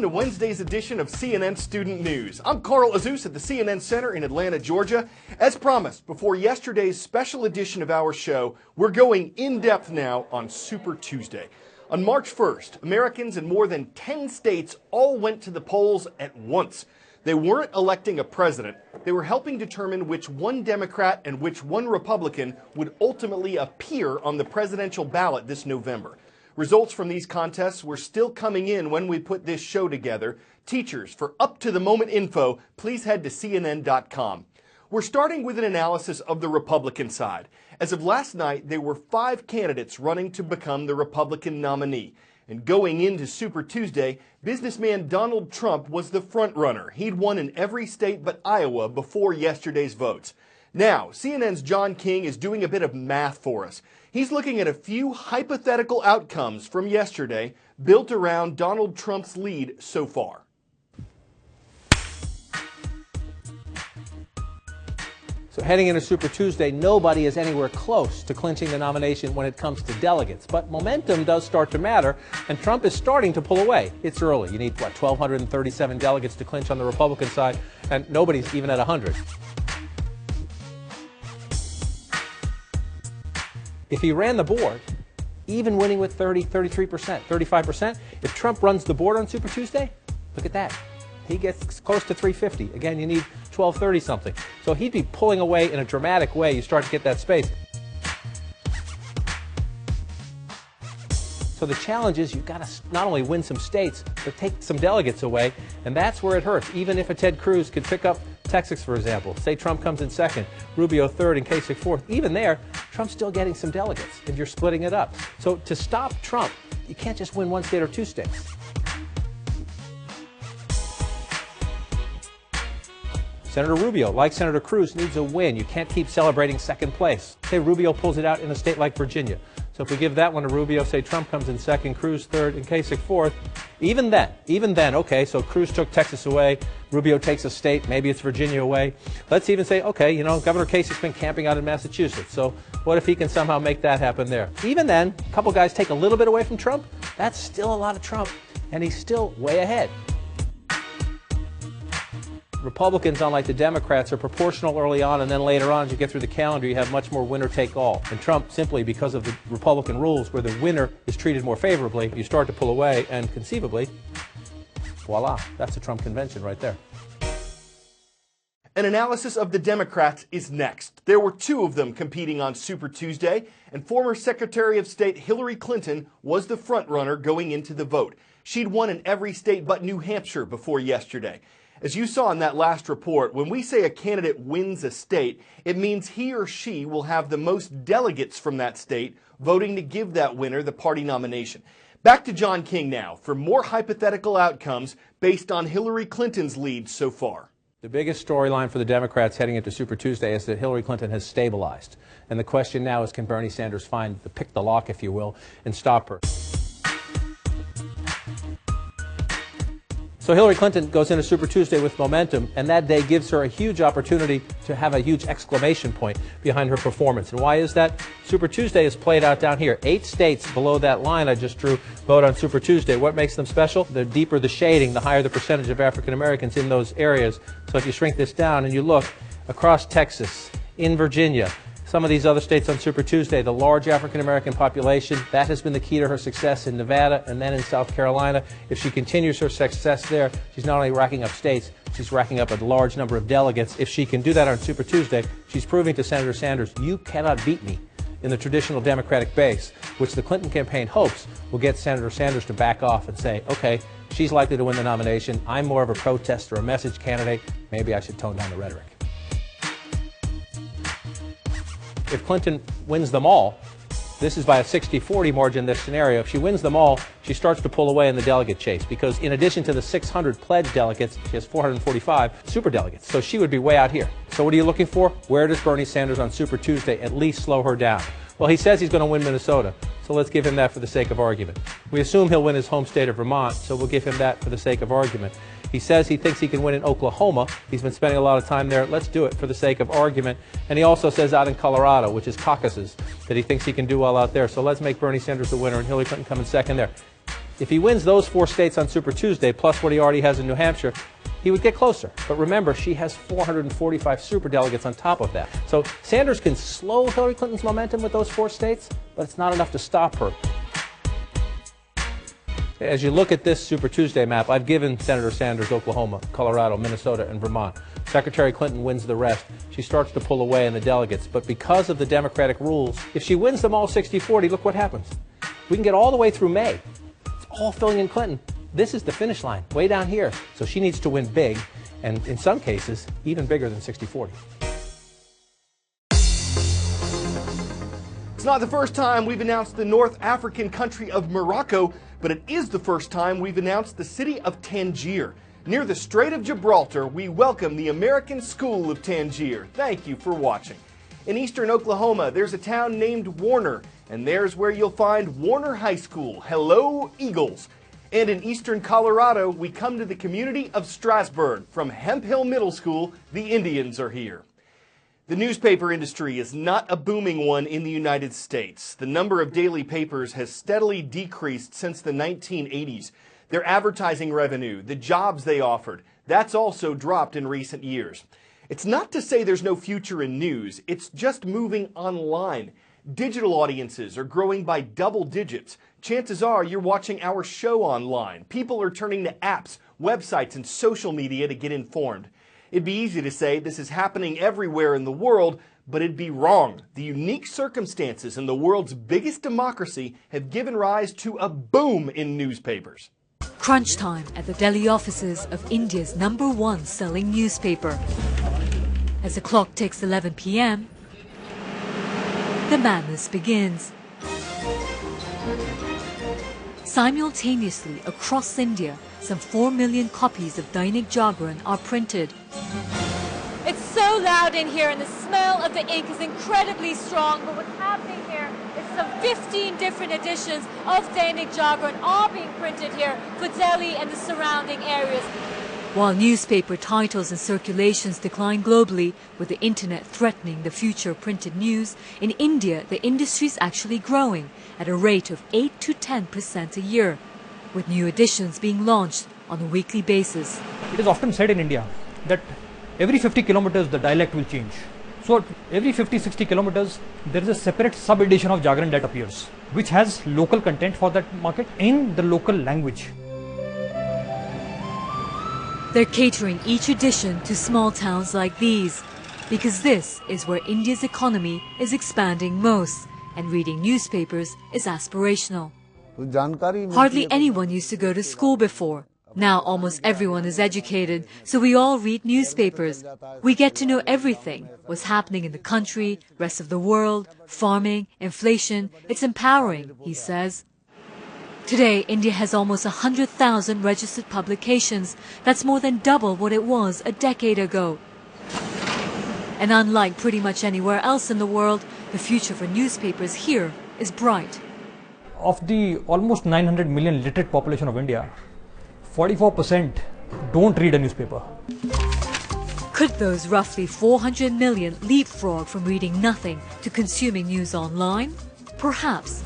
to Wednesday's edition of CNN Student News. I'm Carl Azus at the CNN Center in Atlanta, Georgia. As promised, before yesterday's special edition of our show, we're going in-depth now on Super Tuesday. On March 1st, Americans in more than 10 states all went to the polls at once. They weren't electing a president. They were helping determine which one Democrat and which one Republican would ultimately appear on the presidential ballot this November. Results from these contests were still coming in when we put this show together. Teachers, for up-to-the-moment info, please head to CNN.com. We're starting with an analysis of the Republican side. As of last night, there were 5 candidates running to become the Republican nominee. And going into Super Tuesday, businessman Donald Trump was the front-runner. He'd won in every state but Iowa before yesterday's votes. Now, CNN's John King is doing a bit of math for us. He's looking at a few hypothetical outcomes from yesterday built around Donald Trump's lead so far. So heading into Super Tuesday, nobody is anywhere close to clinching the nomination when it comes to delegates. But momentum does start to matter, and Trump is starting to pull away. It's early. You need, 1,237 delegates to clinch on the Republican side, and nobody's even at 100. If he ran the board, even winning with 30, 33%, 35%, if Trump runs the board on Super Tuesday, look at that. He gets close to 350. Again, you need 1230 something. So he'd be pulling away in a dramatic way. You start to get that space. So the challenge is you've got to not only win some states, but take some delegates away. And that's where it hurts. Even if a Ted Cruz could pick up Texas, for example, say Trump comes in second, Rubio third, and Kasich fourth, even there, Trump's still getting some delegates, and you're splitting it up. So to stop Trump, you can't just win one state or 2 states. Senator Rubio, like Senator Cruz, needs a win. You can't keep celebrating second place. Say Rubio pulls it out in a state like Virginia. So if we give that one to Rubio, say Trump comes in second, Cruz third, and Kasich fourth, even then, okay, so Cruz took Texas away, Rubio takes a state, maybe it's Virginia away. Let's even say, okay, Governor Kasich's been camping out in Massachusetts, so what if he can somehow make that happen there? Even then, a couple guys take a little bit away from Trump, that's still a lot of Trump, and he's still way ahead. Republicans, unlike the Democrats, are proportional early on, and then later on, as you get through the calendar, you have much more winner-take-all. And Trump, simply because of the Republican rules where the winner is treated more favorably, you start to pull away, and conceivably, voila, that's a Trump convention right there. An analysis of the Democrats is next. There were 2 of them competing on Super Tuesday, and former Secretary of State Hillary Clinton was the front-runner going into the vote. She'd won in every state but New Hampshire before yesterday. As you saw in that last report, when we say a candidate wins a state, it means he or she will have the most delegates from that state voting to give that winner the party nomination. Back to John King now for more hypothetical outcomes based on Hillary Clinton's lead so far. The biggest storyline for the Democrats heading into Super Tuesday is that Hillary Clinton has stabilized. And the question now is, can Bernie Sanders pick the lock, if you will, and stop her? So Hillary Clinton goes into Super Tuesday with momentum, and that day gives her a huge opportunity to have a huge exclamation point behind her performance. And why is that? Super Tuesday is played out down here. 8 states below that line I just drew vote on Super Tuesday. What makes them special? The deeper the shading, the higher the percentage of African Americans in those areas. So if you shrink this down and you look across Texas, in Virginia, some of these other states on Super Tuesday, the large African-American population, that has been the key to her success in Nevada and then in South Carolina. If she continues her success there, she's not only racking up states, she's racking up a large number of delegates. If she can do that on Super Tuesday, she's proving to Senator Sanders, you cannot beat me in the traditional Democratic base, which the Clinton campaign hopes will get Senator Sanders to back off and say, okay, she's likely to win the nomination. I'm more of a protest or a message candidate. Maybe I should tone down the rhetoric. If Clinton wins them all, this is by a 60-40 margin, this scenario. If she wins them all, she starts to pull away in the delegate chase because in addition to the 600 pledged delegates, she has 445 super delegates. So she would be way out here. So what are you looking for? Where does Bernie Sanders on Super Tuesday at least slow her down? Well, he says he's going to win Minnesota, so let's give him that for the sake of argument. We assume he'll win his home state of Vermont, so we'll give him that for the sake of argument. He says he thinks he can win in Oklahoma. He's been spending a lot of time there. Let's do it for the sake of argument. And he also says out in Colorado, which is caucuses, that he thinks he can do well out there. So let's make Bernie Sanders the winner and Hillary Clinton come in second there. If he wins those 4 states on Super Tuesday, plus what he already has in New Hampshire, he would get closer. But remember, she has 445 superdelegates on top of that. So Sanders can slow Hillary Clinton's momentum with those 4 states, but it's not enough to stop her. As you look at this Super Tuesday map, I've given Senator Sanders Oklahoma, Colorado, Minnesota, and Vermont. Secretary Clinton wins the rest. She starts to pull away in the delegates. But because of the Democratic rules, if she wins them all 60-40, look what happens. We can get all the way through May. It's all filling in Clinton. This is the finish line, way down here. So she needs to win big, and in some cases, even bigger than 60-40. It's not the first time we've announced the North African country of Morocco, but it is the first time we've announced the city of Tangier. Near the Strait of Gibraltar, we welcome the American School of Tangier. Thank you for watching. In eastern Oklahoma, there's a town named Warner, and there's where you'll find Warner High School. Hello, Eagles. And in eastern Colorado, we come to the community of Strasburg. From Hemp Hill Middle School, the Indians are here. The newspaper industry is not a booming one in the United States. The number of daily papers has steadily decreased since the 1980s. Their advertising revenue, the jobs they offered, that's also dropped in recent years. It's not to say there's no future in news, it's just moving online. Digital audiences are growing by double digits. Chances are you're watching our show online. People are turning to apps, websites, and social media to get informed. It'd be easy to say this is happening everywhere in the world, but it'd be wrong. The unique circumstances in the world's biggest democracy have given rise to a boom in newspapers. Crunch time at the Delhi offices of India's #1 selling newspaper. As the clock ticks 11 p.m., the madness begins. Simultaneously across India, some 4 million copies of Dainik Jagran are printed. It's so loud in here and the smell of the ink is incredibly strong, but what's happening here is some 15 different editions of Dainik Jagran are being printed here for Delhi and the surrounding areas. While newspaper titles and circulations decline globally, with the internet threatening the future of printed news, in India the industry is actually growing at a rate of 8 to 10% a year, with new editions being launched on a weekly basis. It is often said in India that every 50 kilometers the dialect will change. So every 50-60 kilometers there is a separate sub-edition of Jagran that appears, which has local content for that market in the local language. They're catering each edition to small towns like these, because this is where India's economy is expanding most, and reading newspapers is aspirational. Hardly anyone used to go to school before. Now almost everyone is educated, so we all read newspapers. We get to know everything, what's happening in the country, rest of the world, farming, inflation. It's empowering, he says. Today, India has almost 100,000 registered publications. That's more than double what it was a decade ago. And unlike pretty much anywhere else in the world, the future for newspapers here is bright. Of the almost 900 million literate population of India, 44% don't read a newspaper. Could those roughly 400 million leapfrog from reading nothing to consuming news online? Perhaps.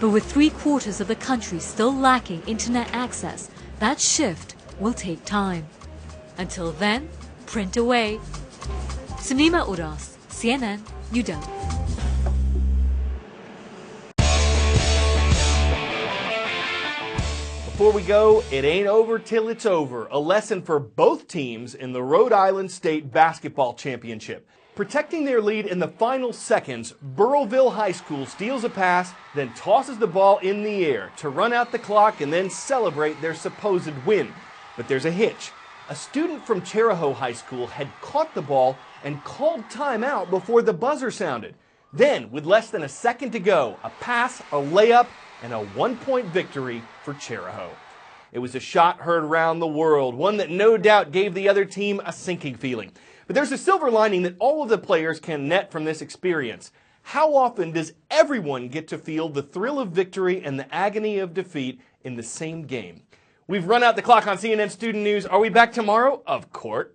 But with 3/4 of the country still lacking internet access, that shift will take time. Until then, print away. Sunima Uras, CNN, New Delhi. Before we go, it ain't over till it's over. A lesson for both teams in the Rhode Island State Basketball Championship. Protecting their lead in the final seconds, Burrillville High School steals a pass, then tosses the ball in the air to run out the clock and then celebrate their supposed win. But there's a hitch. A student from Cherahoe High School had caught the ball and called timeout before the buzzer sounded. Then, with less than a second to go, a pass, a layup, and a 1-point victory for Cherahoe. It was a shot heard around the world, one that no doubt gave the other team a sinking feeling. But there's a silver lining that all of the players can net from this experience. How often does everyone get to feel the thrill of victory and the agony of defeat in the same game? We've run out the clock on CNN Student News. Are we back tomorrow? Of course.